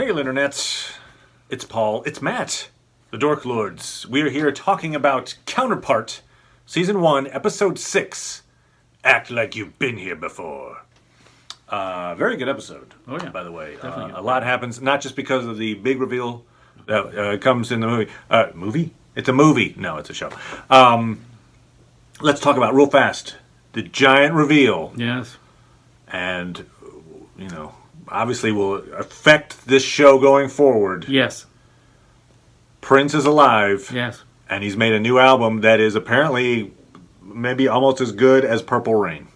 Hail, Internet. It's Paul. It's Matt. The Dork Lords. We are here talking about Counterpart, Season 1, Episode 6. Act like you've been here before. Very good episode, by the way. A lot happens, not just because of the big reveal that comes in the movie. Movie? It's a movie. No, it's a show. Let's talk about real fast the giant reveal. Yes. And, obviously will affect this show going forward. Yes. Prince is alive. Yes. And he's made a new album that is apparently maybe almost as good as Purple Rain.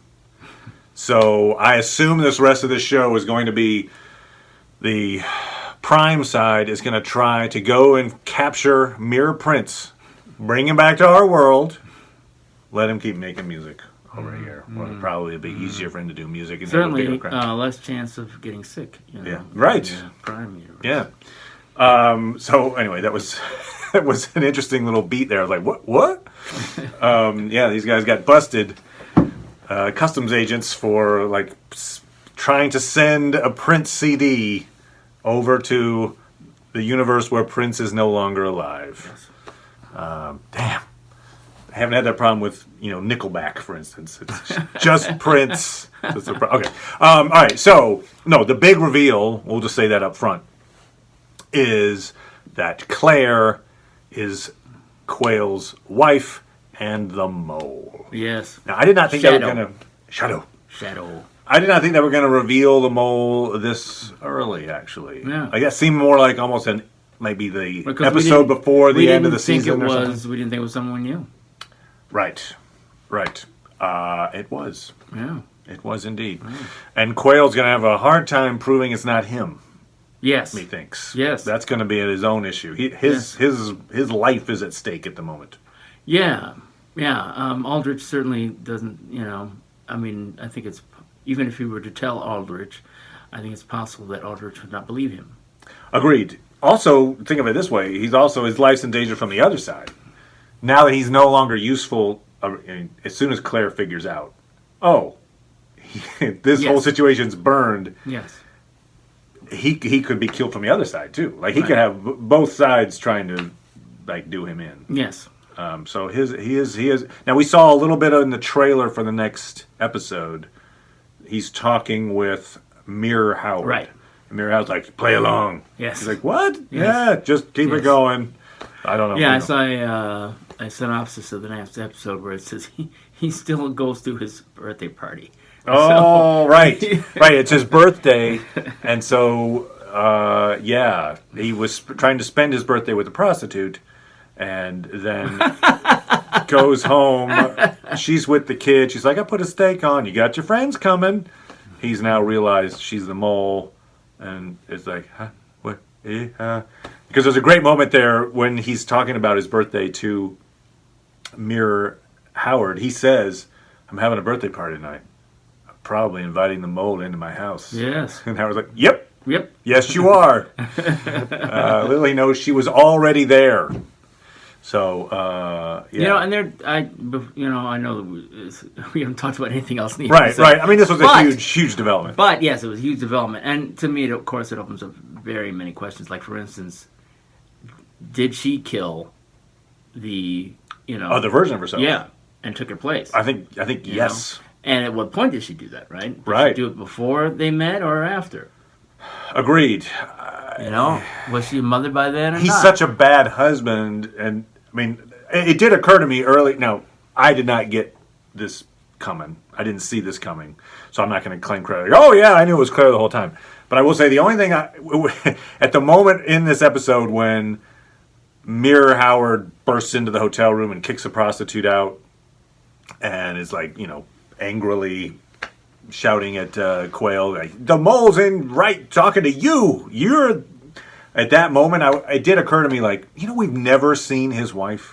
So I assume this rest of the show is going to be the Prime side is going to try to go and capture Mirror Prince, bring him back to our world, let him keep making music over here. Well, it'll probably be easier for him to do music. And certainly less chance of getting sick. Yeah, right. Prime universe. Yeah. So anyway, that was that was an interesting little beat there. I was like, what? Yeah, these guys got busted. Customs agents for trying to send a Prince CD over to the universe where Prince is no longer alive. Damn. I haven't had that problem with, Nickelback, for instance. It's just Prince. Okay. All right. So, no, the big reveal, we'll just say that up front, is that Claire is Quayle's wife and the mole. Yes. Now, I did not think they were going to... Shadow. I did not think they were going to reveal the mole this early, actually. Yeah. Like, that seemed more like almost maybe the episode before the end of the season or something. We didn't think it was someone we knew. Right. It was. Yeah. It was indeed. Mm. And Quayle's going to have a hard time proving it's not him. Yes. Methinks. Yes. That's going to be his own issue. His life is at stake at the moment. Yeah. Yeah. Aldrich certainly doesn't, I think it's, even if he were to tell Aldrich, I think it's possible that Aldrich would not believe him. Agreed. Also, think of it this way. His life's in danger from the other side. Now that he's no longer useful, as soon as Claire figures out, this whole situation's burned. Yes. He could be killed from the other side too. He could have both sides trying to do him in. Yes. So he is. Now we saw a little bit in the trailer for the next episode. He's talking with Mirror Howard. Right. And Mirror Howard's like, play along. Yes. He's like, what? Yes. Yeah, just keep it going. I don't know. Yeah, I saw a synopsis of the next episode where it says he still goes to his birthday party. Oh, right. It's his birthday. And so, he was trying to spend his birthday with a prostitute and then goes home. She's with the kid. She's like, I put a steak on. You got your friends coming. He's now realized she's the mole. And it's like, huh? What? Because there's a great moment there when he's talking about his birthday to Mirror Howard. He says, I'm having a birthday party tonight. I'm probably inviting the mole into my house. Yes. And Howard's like, Yep. Yes, you are. Little he knows she was already there. So, yeah. I know that we haven't talked about anything else in the episode. Right. I mean, this was a huge development. But, yes, it was a huge development. And to me, of course, it opens up very many questions. Like, for instance, did she kill the version of herself? Yeah, and took her place. I think yes. And at what point did she do that, right? Right. Did she do it before they met or after? Agreed. Was she a mother by then or He's not? such a bad husband. And, I mean, it did occur to me early. Now, I did not get this coming. I didn't see this coming. So I'm not going to claim credit. Oh, yeah, I knew it was Claire the whole time. But I will say the only thing at the moment in this episode when Mirror Howard bursts into the hotel room and kicks a prostitute out and is angrily shouting at Quayle, the mole's talking to you. At that moment, it did occur to me, we've never seen his wife.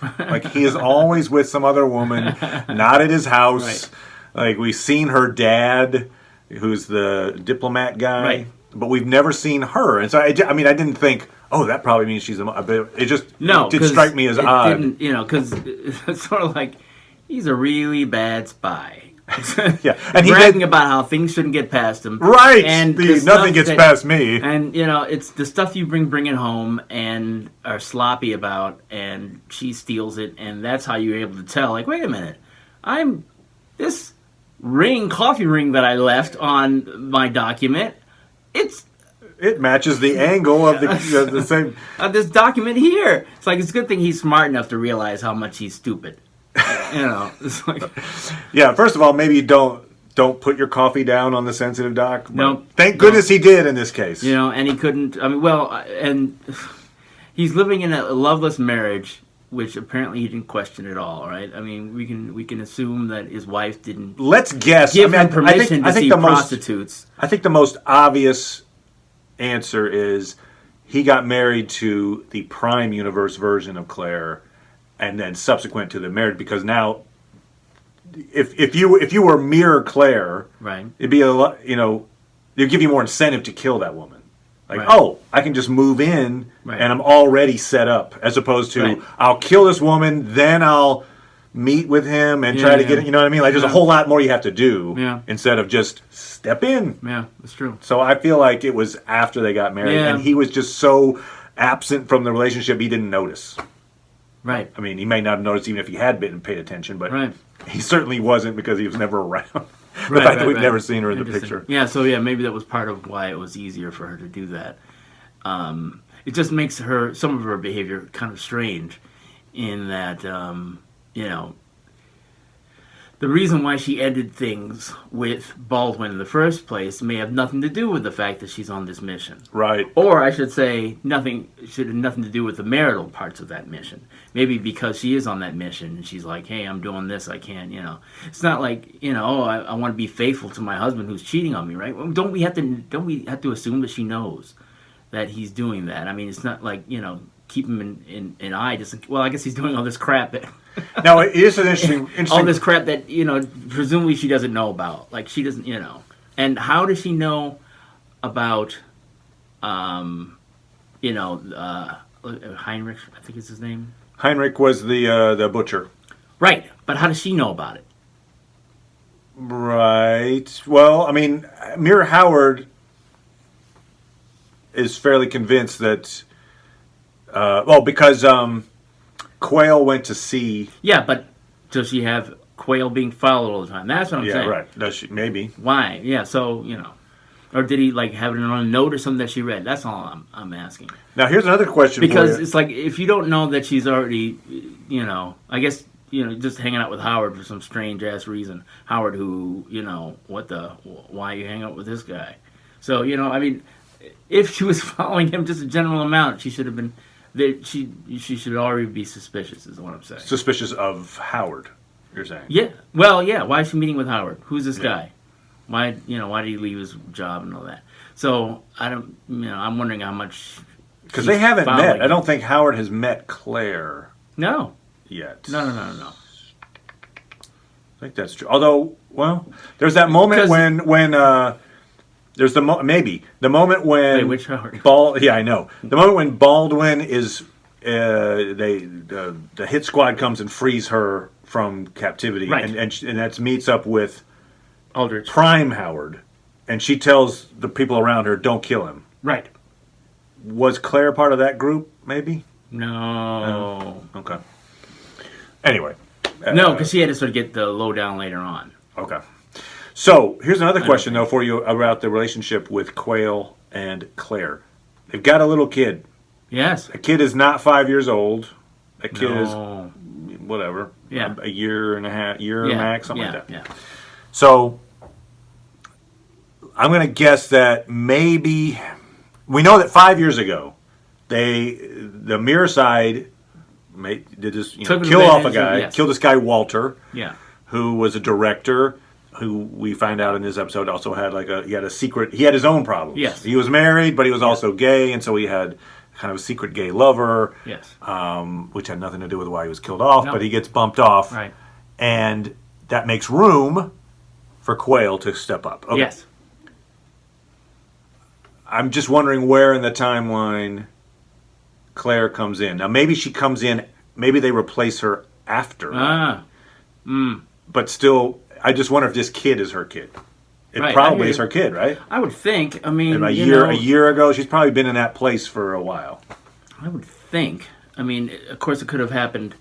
He is always with some other woman, not at his house. Right. We've seen her dad, who's the diplomat guy. Right. But we've never seen her. And so, I didn't think, that probably means she's a mom. But it just did strike me as odd. Because it's sort of like, he's a really bad spy. Yeah, and he bragging about how things shouldn't get past him. Right. And Nothing gets past me. And it's the stuff you bring it home and are sloppy about, and she steals it, and that's how you're able to tell. Like, wait a minute, this coffee ring that I left on my document. It matches the angle of the same. This document here. It's like, it's a good thing he's smart enough to realize how much he's stupid. It's like, yeah. First of all, maybe you don't put your coffee down on the sensitive dock. No. Thank goodness he did in this case. And he couldn't. I mean, and he's living in a loveless marriage, which apparently he didn't question at all. Right? I mean, we can assume that his wife didn't. Let's guess. Give him permission to see prostitutes. I think the most obvious answer is he got married to the Prime Universe version of Claire, and then subsequent to the marriage, because now, if you were Mirror Claire, right, it'd be a lot. They'd give you more incentive to kill that woman. Like, right. Oh, I can just move in, right, and I'm already set up, as opposed to right, I'll kill this woman, then I'll meet with him and try to get it. You know what I mean? Like, there's a whole lot more you have to do instead of just step in. Yeah, that's true. So I feel like it was after they got married, and he was just so absent from the relationship he didn't notice. Right. I mean, he may not have noticed even if he had been paid attention, but right, he certainly wasn't, because he was never around. The fact that we've never seen her in the picture. Yeah, so maybe that was part of why it was easier for her to do that. It just makes some of her behavior kind of strange, in that the reason why she ended things with Baldwin in the first place may have nothing to do with the fact that she's on this mission. Right. Or I should say, should have nothing to do with the marital parts of that mission. Maybe because she is on that mission and she's like, hey, I'm doing this, I can't, It's not like, I want to be faithful to my husband who's cheating on me, right? Don't we have to assume that she knows that he's doing that? I mean, it's not like, keep him in eye. I guess he's doing all this crap that... Now, it is an interesting... all this crap that, presumably she doesn't know about. Like, she doesn't, And how does she know about, Heinrich, I think is his name? Heinrich was the butcher. Right, but how does she know about it? Right. Well, I mean, Mira Howard is fairly convinced that... because Quayle went to sea. Yeah, but does she have Quayle being followed all the time? That's what I'm saying. Yeah, right. Does she? Maybe. Why? Yeah, so, Or did he, have it on a note or something that she read? That's all I'm asking. Now, here's another question because for you. It's like, if you don't know that she's already, I guess, just hanging out with Howard for some strange-ass reason. Howard who, why are you hanging out with this guy? So, I mean, if she was following him just a general amount, she should have been... She should already be suspicious, is what I'm saying. Suspicious of Howard, you're saying? Yeah. Well, yeah. Why is she meeting with Howard? Who's this guy? Why did he leave his job and all that? So I don't. I'm wondering how much. Because they haven't met. I don't think Howard has met Claire. No. Yet. No. I think that's true. Although, there's that moment when there's the moment when... Wait, which Howard? Yeah, I know. The moment when Baldwin is... the hit squad comes and frees her from captivity. Right. And that meets up with Aldrich. Prime Howard. And she tells the people around her, don't kill him. Right. Was Claire part of that group, maybe? No. Okay. Anyway. No, because she had to sort of get the lowdown later on. Okay. So, here's another question, though, for you about the relationship with Quayle and Claire. They've got a little kid. Yes. A kid is not 5 years old. A kid is, whatever, a year and a half, max, something like that. Yeah. So, I'm going to guess that maybe... We know that 5 years ago, the Mirror side did this, kill off a guy, kill this guy, Walter, who was a director... who we find out in this episode also had he had his own problems. Yes. He was married, but he was also gay, and so he had kind of a secret gay lover. Yes. Which had nothing to do with why he was killed off, but he gets bumped off. Right. And that makes room for Quayle to step up. Okay. Yes. I'm just wondering where in the timeline Claire comes in. Now, maybe she comes in, maybe they replace her after. Ah. But still... I just wonder if this kid is her kid. It Right, I probably hear is you. her kid, right? I would think. I mean, And you know, a year ago, she's probably been in that place for a while. I would think. I mean, of course, it could have happened.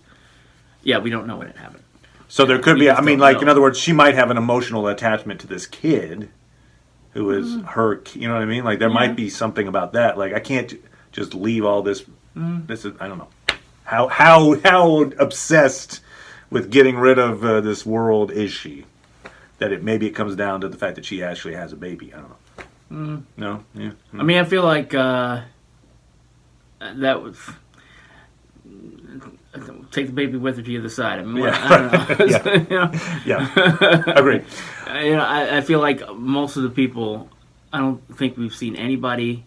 Yeah, we don't know when it happened. So there could We be. just I mean, don't like know. in other words, she might have an emotional attachment to this kid, who is her. You know what I mean? Like there might be something about that. Like I can't just leave all this. This is I don't know how obsessed with getting rid of this world is she that maybe it comes down to the fact that she actually has a baby. I don't know. No, yeah. I mean, I feel like that was. Take the baby with her to the other side. I mean, I don't know. Yeah. You know? Yeah, agreed. You know, I feel like most of the people, I don't think we've seen anybody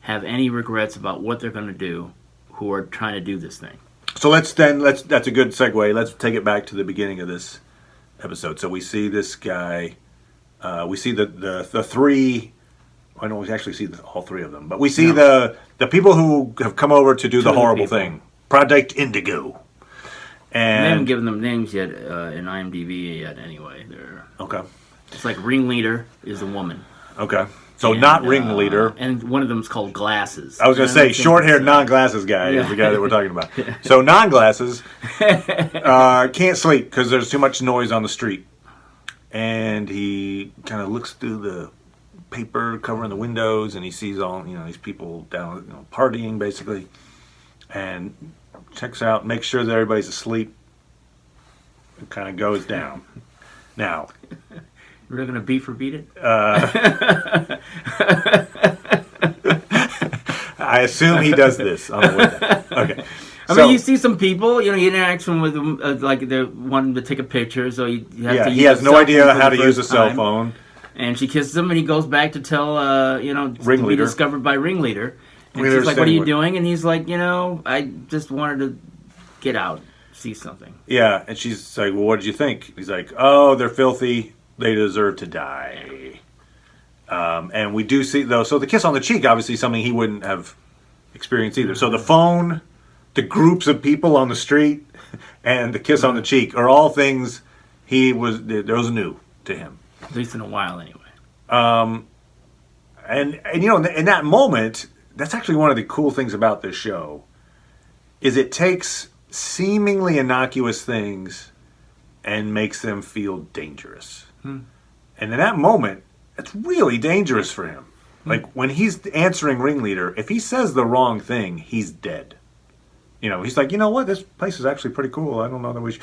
have any regrets about what they're going to do who are trying to do this thing. So that's a good segue. Let's take it back to the beginning of this episode. So we see this guy. We see the three. I don't actually see all three of them, but we see the people who have come over to do the horrible people. thing. Project Indigo. They haven't And given them names yet in IMDb yet. Anyway, they're okay, it's like ringleader is a woman. okay. So And, not ringleader. and one of them's called Glasses. I was going to And say don't think short-haired it's, non-glasses guy is the guy that we're talking about. So non-glasses can't sleep because there's too much noise on the street, and he kind of looks through the paper covering the windows, and he sees all these people down partying basically, and checks out, makes sure that everybody's asleep, and kind of goes down. Now, We're going to beat for beat it. I assume he does this on the way down. Okay. I mean, you see some people, you interaction with them, like they're wanting to take a picture, so you have to use he has a no cell idea phone for how the to use a first cell time. phone. And she kisses him, and he goes back to tell, to be Ringleader. discovered by Ringleader. And Ringleader's she's like, "What are you standing doing?" And he's like, "I just wanted to get out, see something." Yeah, and she's like, well, what did you think? He's like, oh, they're filthy. They deserve to die. And we do see, though, so the kiss on the cheek, obviously something he wouldn't have experienced either. So the phone, the groups of people on the street, and the kiss on the cheek are all things those new to him. At least in a while, anyway. And in that moment, that's actually one of the cool things about this show, is it takes seemingly innocuous things and makes them feel dangerous. And in that moment, it's really dangerous for him. Like when he's answering Ringleader, if he says the wrong thing, he's dead. He's like, you know what? This place is actually pretty cool. I don't know that we should.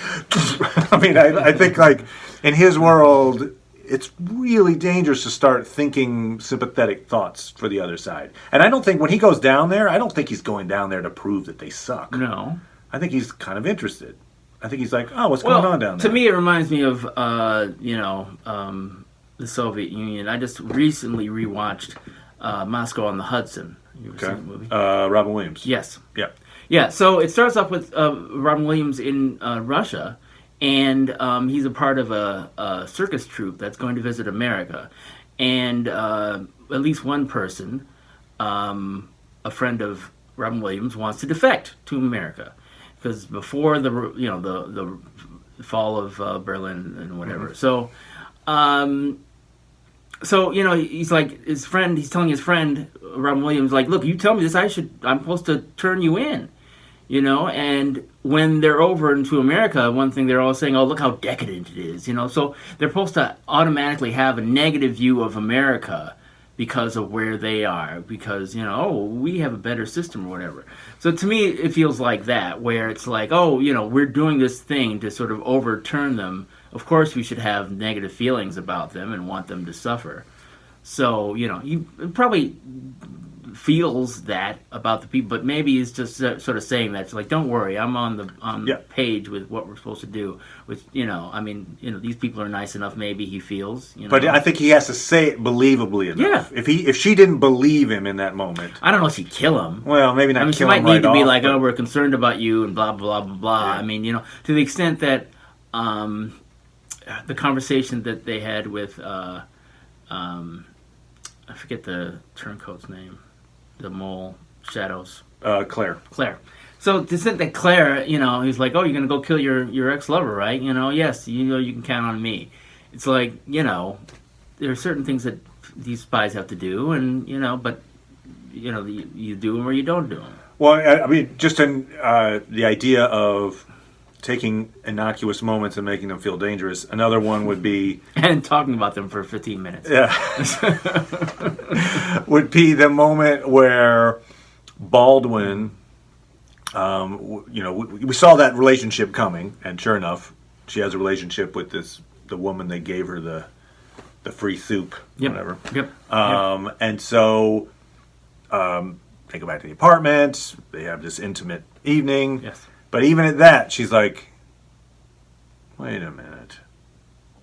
I mean, I think like in his world, it's really dangerous to start thinking sympathetic thoughts for the other side. And I don't think when he goes down there, I don't think he's going down there to prove that they suck. No. I think he's kind of interested. I think he's like, oh, what's going on down there? To me, it reminds me of, the Soviet Union. I just recently rewatched Moscow on the Hudson. You ever seen the movie? Robin Williams. Yes. Yeah. Yeah, so it starts off with Robin Williams in Russia, and he's a part of a circus troupe that's going to visit America. And at least one person, a friend of Robin Williams, wants to defect to America. Because before the fall of Berlin and whatever. Mm-hmm. So he's like his friend. He's telling his friend Robin Williams, like, "Look, you tell me this. I'm supposed to turn you in." And when they're over into America, one thing they're all saying, "Oh, look how decadent it is." So they're supposed to automatically have a negative view of America because of where they are, because we have a better system or whatever. So to me, it feels like that, where it's like, we're doing this thing to sort of overturn them. Of course, we should have negative feelings about them and want them to suffer. So he probably feels that about the people, but maybe he's just sort of saying that. It's like, don't worry, I'm on the page with what we're supposed to do. Which these people are nice enough. Maybe he feels. But I think he has to say it believably enough. Yeah. If she didn't believe him in that moment, I don't know if she'd kill him. well, maybe not. She kill might him need right to be off, like, but- "Oh, we're concerned about you," and blah blah blah blah. Yeah. I mean, to the extent that the conversation that they had with I forget the turncoat's name, the mole Shadows. Claire. So to the extent that Claire, he's like, "Oh, you're gonna go kill your ex-lover, right? Yes, you can count on me." it's like, there are certain things that these spies have to do, and but you do them or you don't do them. Well, I mean, just in the idea of taking innocuous moments and making them feel dangerous. Another one would be... And talking about them for 15 minutes. Yeah. Would be the moment where Baldwin, we saw that relationship coming, and sure enough, she has a relationship with the woman they gave her the free soup, whatever. Yep. And so they go back to the apartment. They have this intimate evening. Yes. But even at that, she's like, wait a minute.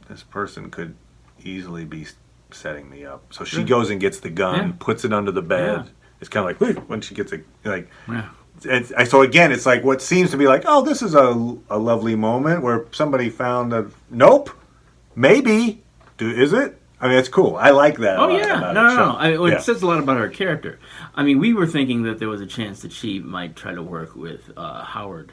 This person could easily be setting me up. So she goes and gets the gun, puts it under the bed. Yeah. It's kind of like, wait, when she gets it, like... Yeah. And so again, it's like what seems to be like, oh, this is a lovely moment where somebody found a... Nope. Maybe. Is it? I mean, it's cool. I like that. Oh, yeah. No. It says a lot about her character. I mean, we were thinking that there was a chance that she might try to work with Howard.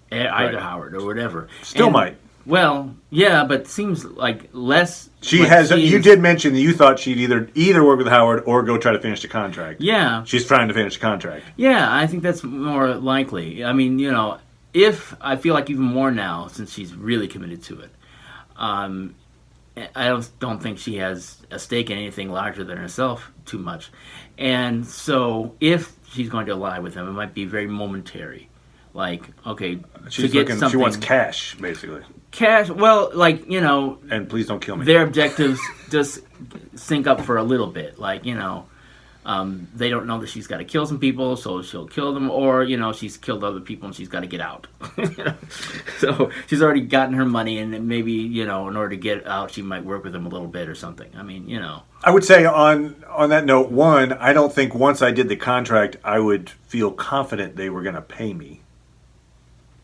Either Howard or whatever. Still might. Well, yeah, but it seems like less... You did mention that you thought she'd either work with Howard or go try to finish the contract. Yeah. She's trying to finish the contract. Yeah, I think that's more likely. I mean, if I feel like even more now, since she's really committed to it, I don't think she has a stake in anything larger than herself too much. And so if she's going to ally with him, it might be very momentary. Like, okay, she wants cash, basically. Cash, well, like, and please don't kill me. Their objectives just sync up for a little bit. Like, they don't know that she's got to kill some people, so she'll kill them. Or, she's killed other people and she's got to get out. So she's already gotten her money, and maybe, in order to get out, she might work with them a little bit or something. I mean, I would say on that note, one, I don't think once I did the contract, I would feel confident they were going to pay me.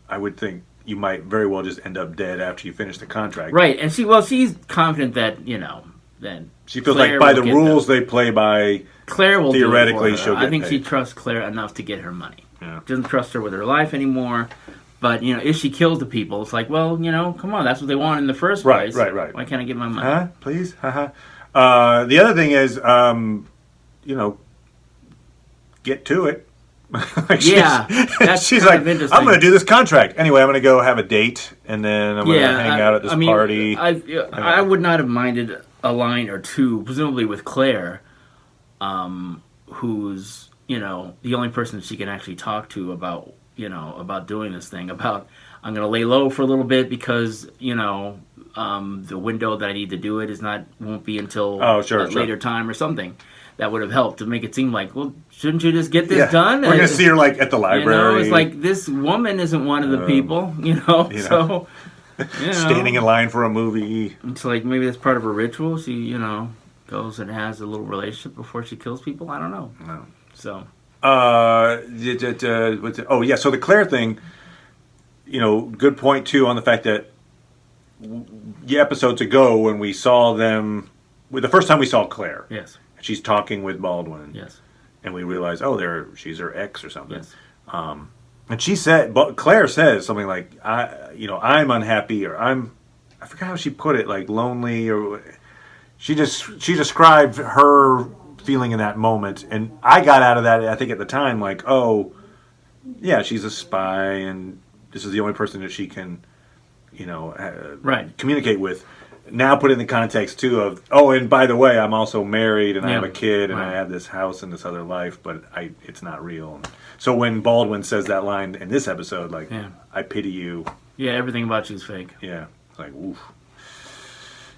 I would think you might very well just end up dead after you finish the contract. Right, and she's confident that, then she feels Claire like by the rules they play by, Claire will theoretically she'll get I think paid. She trusts Claire enough to get her money. Yeah. Doesn't trust her with her life anymore. But, if she kills the people, it's like, well, come on, that's what they want in the first place. Right. Why can't I get my money? Please? The other thing is, get to it. She's like, I'm going to do this contract. Anyway, I'm going to go have a date, and then I'm going to hang out at this party. I would not have minded a line or two, presumably with Claire, who's, the only person she can actually talk to about doing this thing, about I'm going to lay low for a little bit because, the window that I need to do it won't be until later time or something. That would have helped to make it seem like, well, shouldn't you just get this done? We're going to see her like at the library. It's like this woman isn't one of the people, so standing in line for a movie. It's like maybe that's part of her ritual. She, goes and has a little relationship before she kills people. I don't know. No. So. So the Claire thing, good point too on the fact that episodes ago when we saw them, the first time we saw Claire. Yes. She's talking with Baldwin. Yes. And we realize, she's her ex or something. Yes. And Claire says something like, I'm unhappy, or I forgot how she put it, like lonely, or she described her feeling in that moment. And I got out of that, I think at the time, like, she's a spy, and this is the only person that she can, communicate with. Now put in the context, too, of, and by the way, I'm also married, and I have a kid, and I have this house and this other life, but it's not real. So when Baldwin says that line in this episode, like, I pity you. Yeah, everything about you is fake. Yeah. It's like, oof.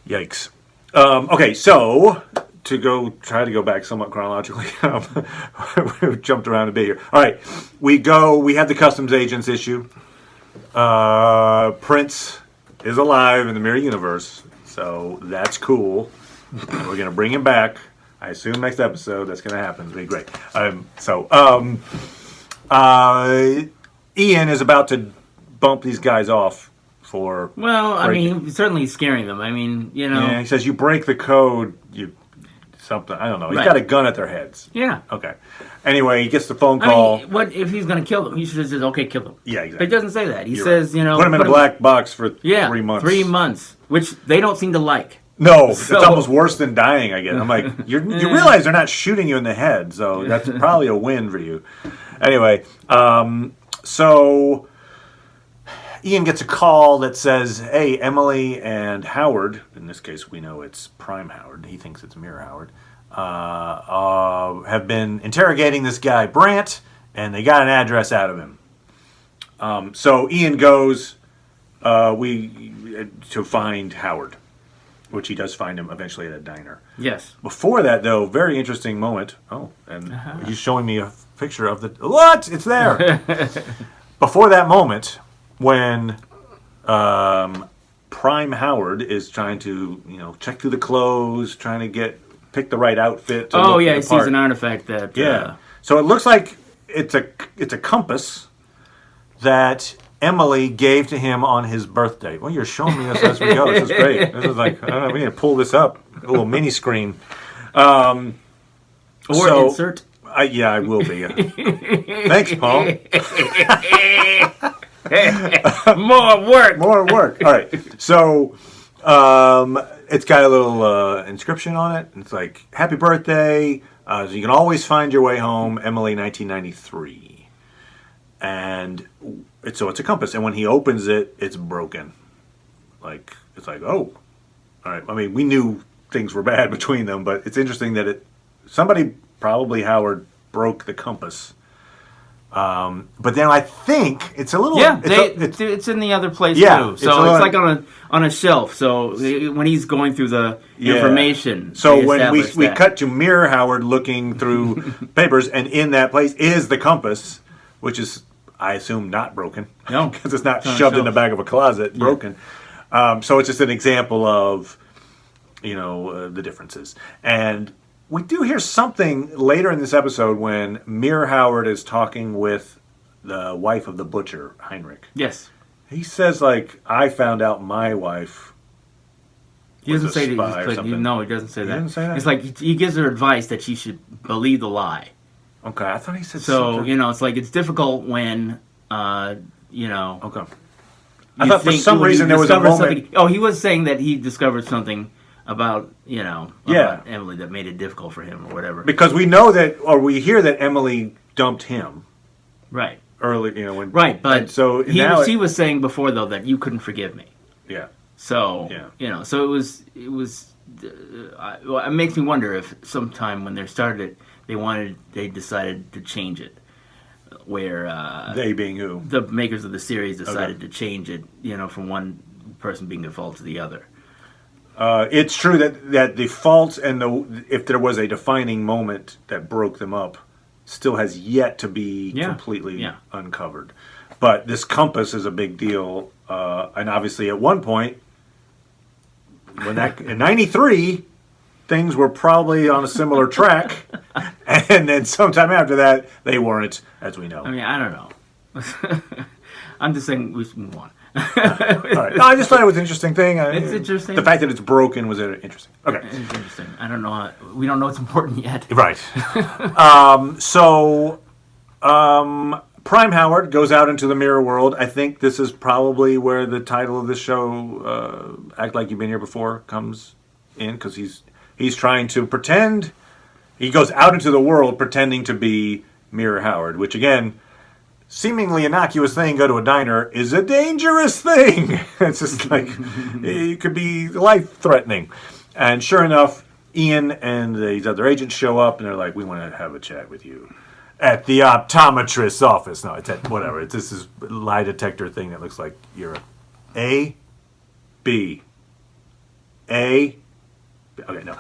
Yikes. Okay, so to try to go back somewhat chronologically, we've jumped around a bit here. All right, we have the customs agents issue. Prince is alive in the mirror universe. So that's cool. We're going to bring him back. I assume next episode that's going to happen. It'll be great. Ian is about to bump these guys off for... Well, certainly scaring them. Yeah, he says, you break the code, something. I don't know. He's got a gun at their heads. Yeah. Okay. Anyway, he gets the phone call. What if he's going to kill them? He should have said, okay, kill them. Yeah, exactly. But he doesn't say that. He says, put him in a black box for 3 months. 3 months, which they don't seem to like. No, it's So- almost worse than dying, I guess. I'm like, you realize they're not shooting you in the head, so that's probably a win for you. Anyway, so Ian gets a call that says, hey, Emily and Howard, in this case we know it's Prime Howard, he thinks it's Mirror Howard, have been interrogating this guy, Brant, and they got an address out of him. So Ian goes to find Howard, which he does find him eventually at a diner. Yes. Before that, though, very interesting moment. Oh, and he's showing me a picture of the... What? It's there! Before that moment, when Prime Howard is trying to, check through the clothes, trying to pick the right outfit to look he the sees part. an artifact that... Yeah. So it looks like it's a compass that Emily gave to him on his birthday. Well, you're showing me this as we go. This is great. This is like, I don't know, we need to pull this up. A little mini screen. Or insert. I will be. Thanks, Paul. More work. More work. All right. So it's got a little inscription on it. It's like, happy birthday. So you can always find your way home, Emily 1993. And it's a compass. And when he opens it, it's broken. It's like, oh. All right. I mean, we knew things were bad between them, but it's interesting that somebody, probably Howard, broke the compass. But then I think it's a little... Yeah, it's in the other place too. So it's like on a shelf. So when he's going through the information, so when we cut to Mirror Howard looking through papers, and in that place is the compass, which is, I assume, not broken. No, because it's not shoved in the back of a closet, broken. So it's just an example of the differences. And we do hear something later in this episode when Mirror Howard is talking with the wife of the butcher, Heinrich. Yes. He says, I found out my wife. He doesn't say that. No, he doesn't say that. He doesn't say that? It's like he gives her advice that she should believe the lie. Okay, I thought he said so. something. It's like it's difficult when Okay. I thought for some reason there was a moment. Oh, he was saying that he discovered something about Emily that made it difficult for him or whatever. Because we know that, or we hear that Emily dumped him. Right. Early, when. Right, but so he was saying before though that you couldn't forgive me. Yeah. So so it was. It makes me wonder if sometime when they started it, they decided to change it, where they being who, the makers of the series decided to change it, from one person being default to the other. It's true that the faults and if there was a defining moment that broke them up, still has yet to be completely uncovered. But this compass is a big deal, and obviously at one point, when in '93, things were probably on a similar track, and then sometime after that, they weren't, as we know. I mean, I don't know. I'm just saying we should move on. All right. No, I just thought it was an interesting thing. It's interesting. The fact that it's broken was interesting. Okay. It's interesting. I don't know. We don't know what's important yet. Right. So Prime Howard goes out into the mirror world. I think this is probably where the title of this show, Act Like You've Been Here Before, comes in, because he's trying to pretend. He goes out into the world pretending to be Mirror Howard, which again, seemingly innocuous thing, go to a diner, is a dangerous thing. It's just like, it could be life-threatening. And sure enough, Ian and these other agents show up, and they're like, we want to have a chat with you at the optometrist's office. No, it's at whatever. It's this lie detector thing that looks like you're A, B, A. Okay, no.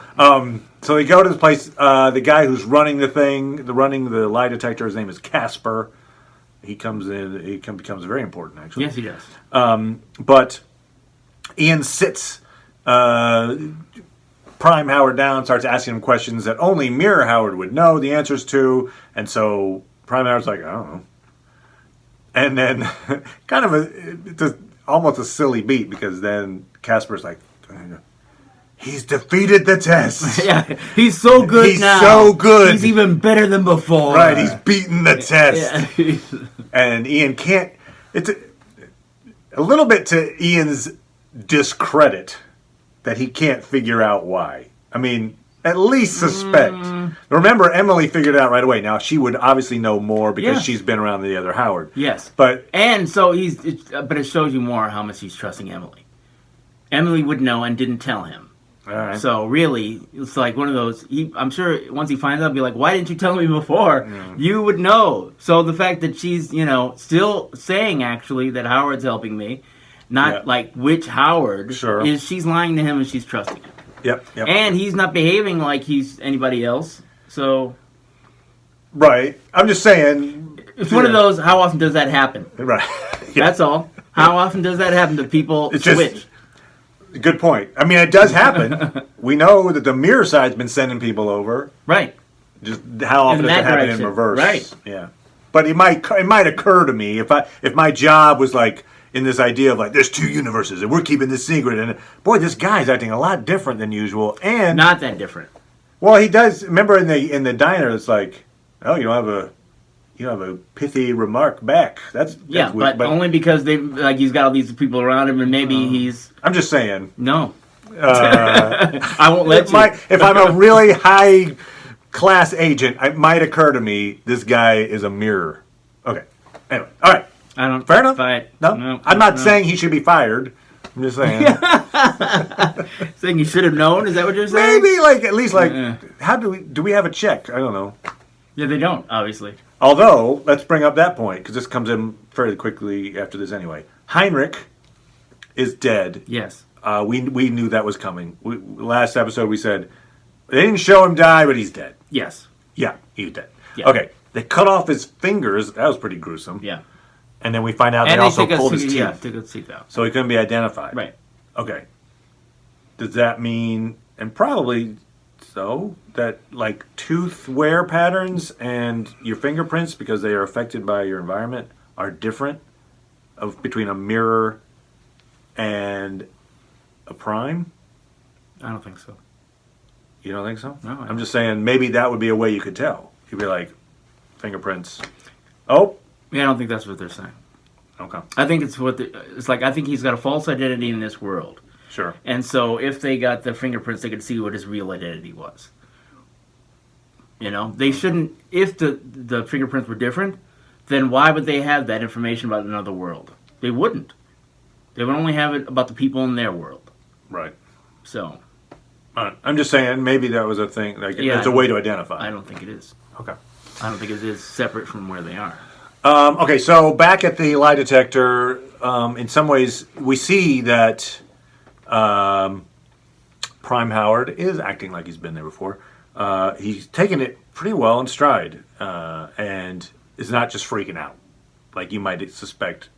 So they go to this place. The guy who's running running the lie detector, his name is Casper. He comes in. He becomes very important, actually. Yes, he does. But Ian sits Prime Howard down, starts asking him questions that only Mirror Howard would know the answers to, and so Prime Howard's like, I don't know. And then, it's almost a silly beat, because then Casper's like, he's defeated the test. Yeah, he's so good now. He's so good. He's even better than before. Right, he's beaten the test. Yeah. And Ian can't... It's a little bit to Ian's discredit. that he can't figure out why. I mean, at least suspect. Remember, Emily figured it out right away. Now, she would obviously know more because she's been around the other Howard. Yes. But so but it shows you more how much he's trusting Emily. Emily would know and didn't tell him. all right. So really, it's like one of those. I'm sure once he finds out, he'll be like, "Why didn't you tell me before? You would know." So the fact that she's, still saying actually that Howard's helping me, not like which Howard, is she's lying to him and she's trusting him. Yep. And he's not behaving like he's anybody else. So, right. I'm just saying. It's one of those. How often does that happen? Right. That's all. How often does that happen to people switch? Good point. I mean, it does happen. We know that the mirror side's been sending people over. Right. Just how often does it happen in reverse? Right. Yeah. But it might occur to me if my job was like in this idea of like there's two universes and we're keeping this secret, and boy, this guy's acting a lot different than usual, and not that different. Well, he does. Remember in the diner, it's like, oh, you don't have a pithy remark back. That's weird, but only because he's got all these people around him, and maybe he's. I'm just saying. No. I won't let you. If I'm a really high class agent, it might occur to me this guy is a mirror. Okay. Anyway, all right. I don't. Fair enough. No, I'm not saying he should be fired. I'm just saying. Saying you should have known. Is that what you're saying? Maybe at least how do we have a check? I don't know. Yeah, they don't obviously. Although, let's bring up that point, because this comes in fairly quickly after this anyway. Heinrich is dead. Yes. We knew that was coming. Last episode we said, they didn't show him die, but he's dead. Yes. Yeah, he's dead. Yeah. Okay, they cut off his fingers. That was pretty gruesome. Yeah. And then we find out they also pulled his teeth. Yeah, took his teeth out. So he couldn't be identified. Right. Okay. Does that mean, and probably so, that tooth wear patterns and your fingerprints, because they are affected by your environment, are different between a mirror and a prime? I don't think so. You don't think so? No. I'm just saying maybe that would be a way you could tell. You'd be like, fingerprints. Oh. Yeah, I don't think that's what they're saying. Okay. I think it's I think he's got a false identity in this world. Sure. And so if they got the fingerprints, they could see what his real identity was. They shouldn't, if the fingerprints were different, then why would they have that information about another world? They wouldn't. They would only have it about the people in their world. Right. So. I'm just saying maybe that was a thing. It's a way to identify. I don't think it is. Okay. I don't think it is separate from where they are. Okay, so back at the lie detector, in some ways we see that Prime Howard is acting like he's been there before. He's taken it pretty well in stride, and is not just freaking out like you might suspect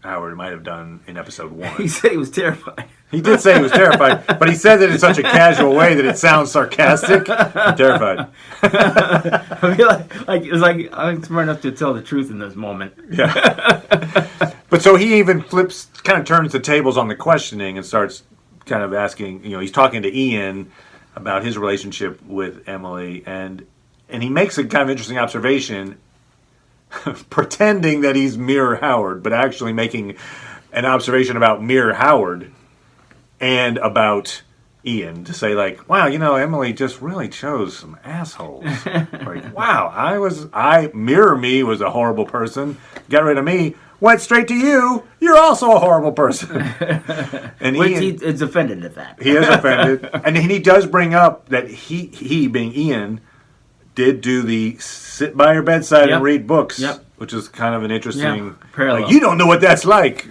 Howard might have done in episode 1. He said he was terrified. He did say he was terrified, but he said it in such a casual way that it sounds sarcastic. I'm terrified. I feel like I'm smart enough to tell the truth in this moment. Yeah. But so he even kind of turns the tables on the questioning and starts kind of asking, he's talking to Ian about his relationship with Emily, and he makes a kind of interesting observation, pretending that he's Mirror Howard, but actually making an observation about Mirror Howard and about Ian to say wow, Emily just really chose some assholes. Wow, Mirror Me was a horrible person. Got rid of me. Went straight to you. You're also a horrible person. And Ian is offended at that. He is offended. And he does bring up that he being Ian, did do the sit by your bedside and read books, which is kind of an interesting parallel. You don't know what that's like,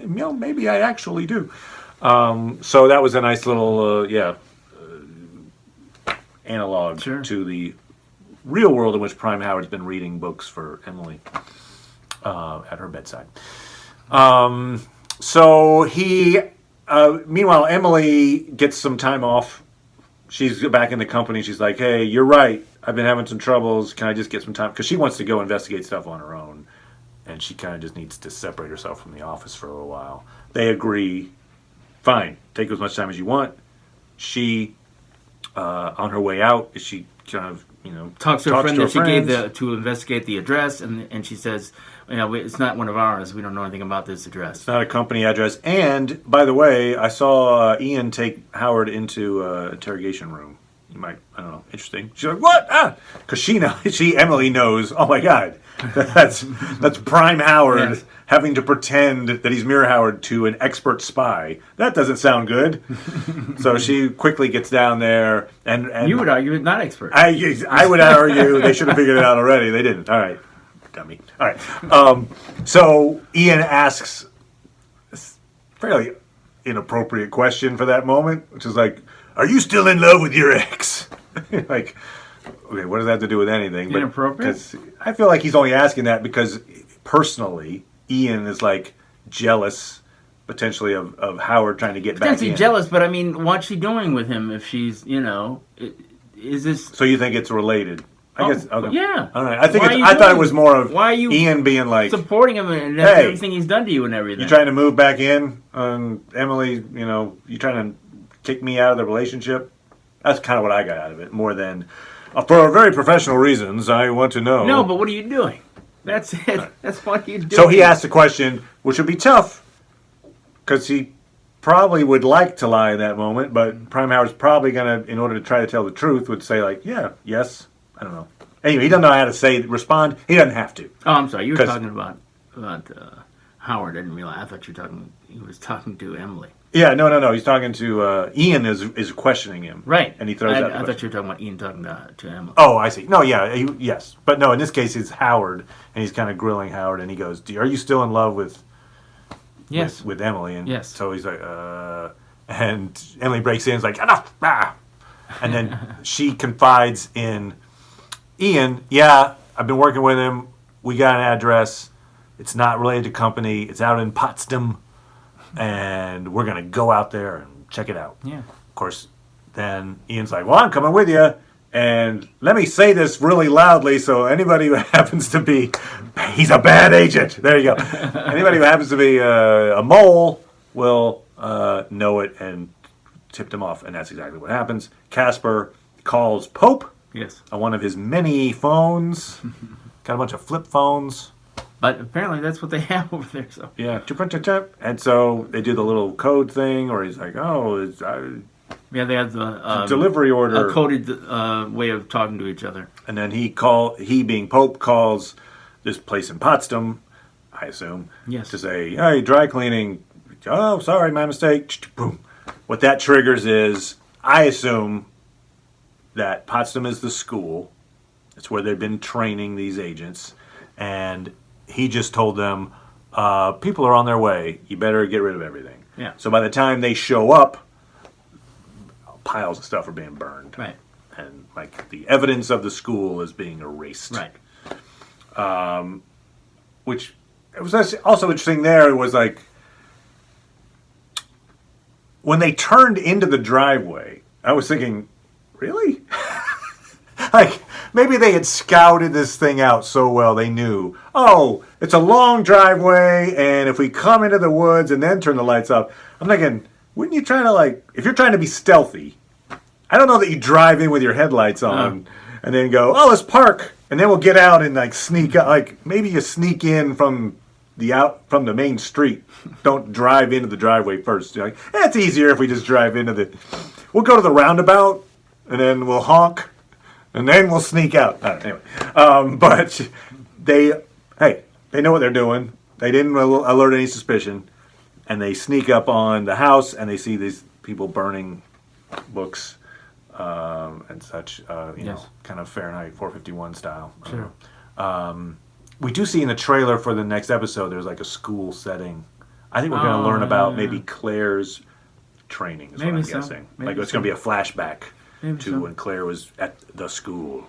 Well, maybe I actually do. So that was a nice little, analog to the real world in which Prime Howard's been reading books for Emily at her bedside. So he, meanwhile, Emily gets some time off. She's back in the company. She's like, hey, you're right. I've been having some troubles. Can I just get some time? Because she wants to go investigate stuff on her own. And she kind of just needs to separate herself from the office for a little while. They agree. Fine. Take as much time as you want. She, on her way out, she kind of, talks to her friend that she gave friends. to investigate the address, and she says, it's not one of ours. We don't know anything about this address. It's not a company address. And by the way, I saw Ian take Howard into interrogation room. You might, I don't know, interesting. She's like, what? Because Emily knows. Oh my God, that's prime Howard. Yes. Having to pretend that he's Mirror Howard to an expert spy. That doesn't sound good. So she quickly gets down there, and You would argue it's not expert. I would argue they should have figured it out already. They didn't. All right, dummy. All right. So Ian asks a fairly inappropriate question for that moment, which is like, "Are you still in love with your ex?" Like, okay, what does that have to do with anything? Inappropriate? Because I feel like he's only asking that because personally, Ian is like jealous, potentially of Howard trying to get back Potentially in. jealous, but I mean, what's she doing with him if she's, is this... So you think it's related? I guess. Okay. Yeah. All right. I think. Why are you I thought it doing- was more of why are you Ian being like supporting him and Hey, everything he's done to you and everything. you trying to move back in on Emily. You trying to kick me out of the relationship. That's kind of what I got out of it, more than for very professional reasons. I want to know. No, but what are you doing? That's it. That's what you do. So he asked a question, which would be tough, because he probably would like to lie in that moment, but Prime Howard's probably gonna, in order to try to tell the truth, would say like, yeah, yes, I don't know. Anyway, he doesn't know how to respond. He doesn't have to. Oh, I'm sorry. You were 'Cause- talking about Howard. I didn't realize. I thought he was talking to Emily. Yeah, no. He's talking to Ian is questioning him. Right. And he throws out the I thought question. you were talking about Ian talking to Emily. Oh, I see. No, yeah, yes. But no, in this case, it's Howard, and he's kind of grilling Howard, and he goes, are you still in love with Yes. with Emily? And Yes. so he's like, and Emily breaks in and is like, enough! Ah! And then she confides in Ian, yeah, I've been working with him. We got an address. It's not related to company. It's out in Potsdam. And we're going to go out there and check it out. Yeah. Of course, then Ian's like, well, I'm coming with you. And let me say this really loudly so anybody who happens to be, he's a bad agent. There you go. Anybody who happens to be a mole will know it and tipped him off. And that's exactly what happens. Casper calls Pope Yes. on one of his many phones. Got a bunch of flip phones. But apparently that's what they have over there. So Yeah. And so they do the little code thing, or he's like, oh, it's yeah, they have the delivery order. a coded way of talking to each other. And then he being Pope, calls this place in Potsdam, I assume, Yes. to say, hey, dry cleaning. Oh, sorry, my mistake. Boom. What that triggers is, I assume that Potsdam is the school. It's where they've been training these agents. And he just told them, people are on their way. You better get rid of everything. Yeah. So by the time they show up, piles of stuff are being burned. Right. And like the evidence of the school is being erased. Right. Which it was also interesting there was like when they turned into the driveway, I was thinking, really? Like maybe they had scouted this thing out so well they knew, oh, it's a long driveway, and if we come into the woods and then turn the lights off, I'm thinking, wouldn't you try to like, if you're trying to be stealthy, I don't know that you drive in with your headlights on and then go, oh, let's park, and then we'll get out and like sneak out. Like maybe you sneak in from the main street. Don't drive into the driveway first. You're like, it's easier if we just drive into we'll go to the roundabout and then we'll honk and then we'll sneak out. Anyway, but they know what they're doing. They didn't alert any suspicion, and they sneak up on the house and they see these people burning books and such. Yes. Kind of Fahrenheit 451 style. Sure. We do see in the trailer for the next episode there's like a school setting. I think we're going to learn about maybe Claire's training is Maybe what I'm so. guessing. Maybe Like it's going to be a flashback Maybe to so. when Claire was at the school.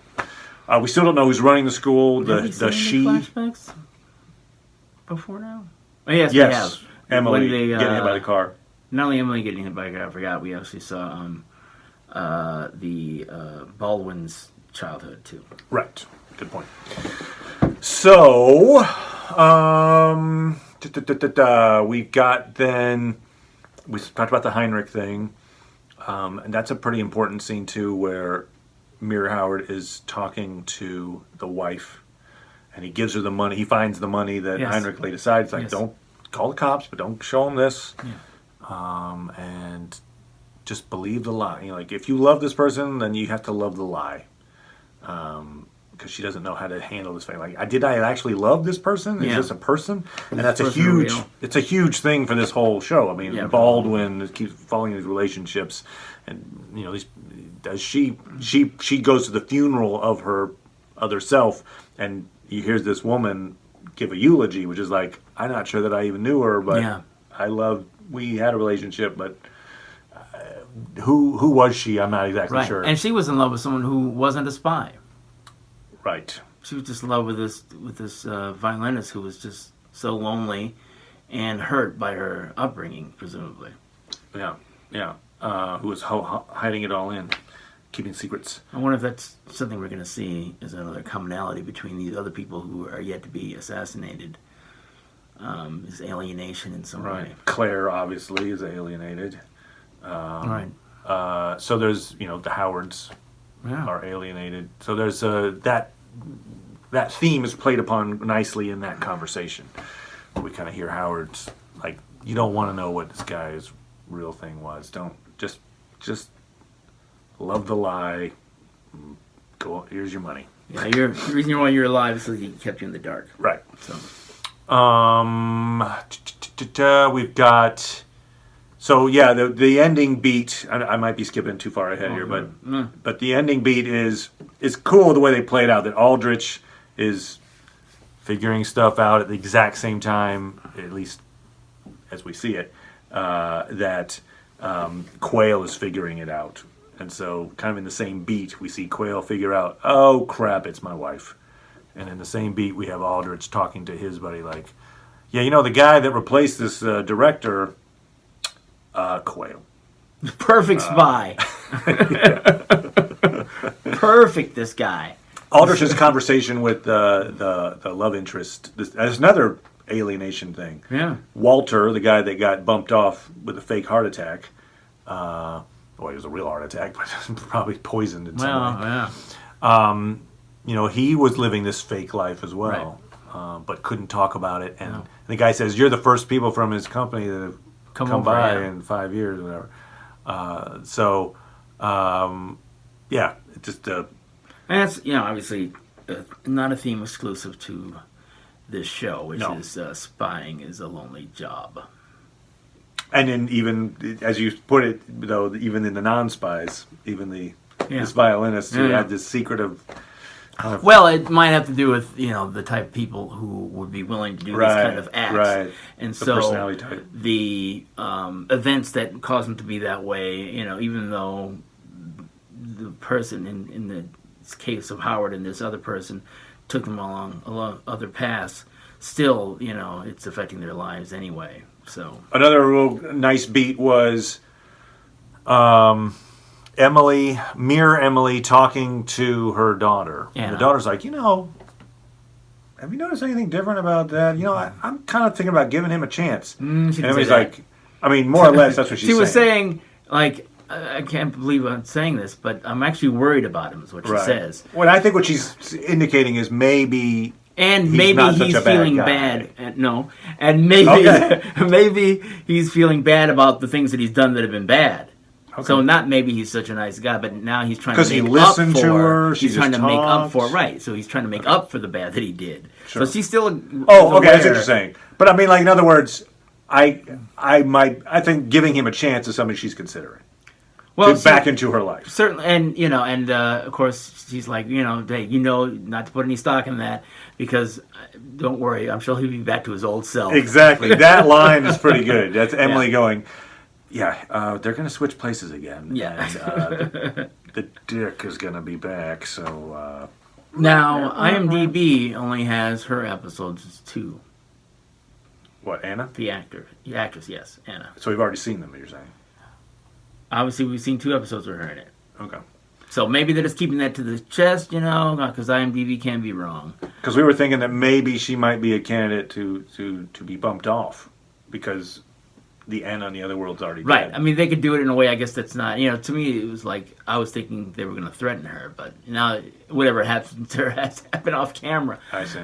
We still don't know who's running the school. Have we The seen any she. flashbacks before now? Oh, yes, we Yes. have. Emily When they, getting hit by the car. Not only Emily getting hit by a car, I forgot, we actually saw the Baldwin's childhood, too. Right. Good point. So, we've got then, we talked about the Heinrich thing, and that's a pretty important scene too, where Mira Howard is talking to the wife, and he gives her the money. He finds the money that Yes. Heinrich laid aside. It's like, Yes. don't call the cops, but don't show them this. Yeah. And just believe the lie. Like, if you love this person, then you have to love the lie. Because she doesn't know how to handle this thing. Like, did I actually love this person? Is Yeah. this a person? And Is that's this a person huge. real? It's a huge thing for this whole show. I mean, Yeah. Baldwin keeps following these relationships, and she goes to the funeral of her other self, and you hear this woman give a eulogy, which is like, I'm not sure that I even knew her, but Yeah. we had a relationship, but who was she? I'm not exactly Right. sure. And she was in love with someone who wasn't a spy. Right. She was just in love with this violinist who was just so lonely and hurt by her upbringing, presumably. Yeah. Yeah. Who was hiding it all in, keeping secrets. I wonder if that's something we're going to see as another commonality between these other people who are yet to be assassinated. Is alienation in some Right. way. Claire obviously is alienated. Right. So there's the Howards Yeah. are alienated. So there's that theme is played upon nicely in that conversation. We kind of hear Howard's like, you don't want to know what this guy's real thing was. Don't just love the lie. Go. Here's your money. Yeah, the reason why you're alive is so he kept you in the dark. Right. So We've got. So yeah, the ending beat. I might be skipping too far ahead here, but the ending beat is cool the way they play it out. That Aldrich is figuring stuff out at the exact same time, at least as we see it. That Quayle is figuring it out, and so kind of in the same beat, we see Quayle figure out, oh crap, it's my wife, and in the same beat, we have Aldrich talking to his buddy like, yeah, the guy that replaced this director. Quayle. perfect spy. Perfect. This guy. Aldrich's conversation with the love interest. That's another alienation thing. Yeah. Walter, the guy that got bumped off with a fake heart attack. Well, it was a real heart attack, but probably poisoned in some way. Yeah. He was living this fake life as well, but couldn't talk about it. And the guy says, "You're the first people from his company that have come by in 5 years, or whatever." It just. And that's obviously not a theme exclusive to this show, which is spying is a lonely job. And then even, as you put it, though, even in the non-spies, even this violinist who had this secret of... Well, it might have to do with, the type of people who would be willing to do this kind of acts. Right. And The so personality type. the events that cause them to be that way, even though the person in the case of Howard and this other person took them along other paths, still, it's affecting their lives anyway. So another real nice beat was Emily talking to her daughter. And the daughter's like, have you noticed anything different about that? I'm kind of thinking about giving him a chance. And Emily's like, more or less, that's what she's saying. She was saying, like, I can't believe I'm saying this, but I'm actually worried about him, is what she says. Well, I think what she's indicating is maybe... And maybe he's feeling bad. And maybe he's feeling bad about the things that he's done that have been bad. Okay. So not maybe he's such a nice guy, but now he's trying to make up for. To her. He's trying to make up for So he's trying to make up for the bad that he did. Sure. So she's still. Okay, that's what you're saying. But in other words, I think giving him a chance is something she's considering. Well, back into her life. Certainly, and of course she's like, hey, not to put any stock in that, because don't worry, I'm sure he'll be back to his old self. Exactly. That line is pretty good. That's Emily going, they're going to switch places again. Yeah. And, the dick is going to be back, so... Now, IMDb only has her episodes 2. What, Anna? The actress, yes, Anna. So we've already seen them, you're saying? Obviously, we've seen 2 episodes of her in it. Okay. So maybe they're just keeping that to the chest, because IMDb can be wrong. Because we were thinking that maybe she might be a candidate to be bumped off, because the N on the other world's already Right. dead. I mean, they could do it in a way, I guess, that's not, to me, it was like, I was thinking they were going to threaten her, but now whatever happened to her has happened off camera. I see.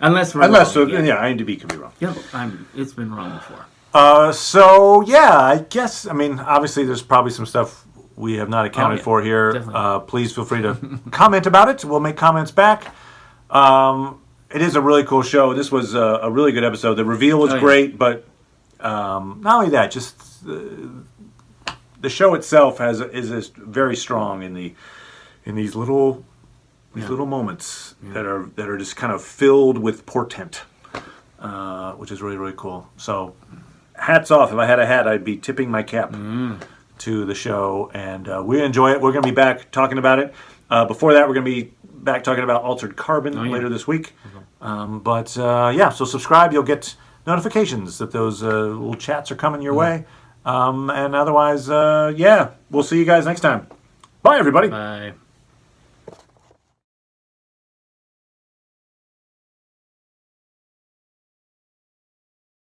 Unless we're Unless, wrong again. IMDb could be wrong. Yeah, it's been wrong before. So, yeah, I guess, I mean, obviously there's probably some stuff we have not accounted for here. Definitely. Please feel free to comment about it. We'll make comments back. It is a really cool show. This was a really good episode. The reveal was great, but not only that, just the show itself is very strong in these little moments that are just kind of filled with portent, which is really, really cool. So, hats off. If I had a hat, I'd be tipping my cap to the show, and we enjoy it. We're going to be back talking about it. Before that, we're going to be back talking about Altered Carbon later this week. So subscribe. You'll get notifications that those little chats are coming your way. And otherwise, we'll see you guys next time. Bye, everybody. Bye.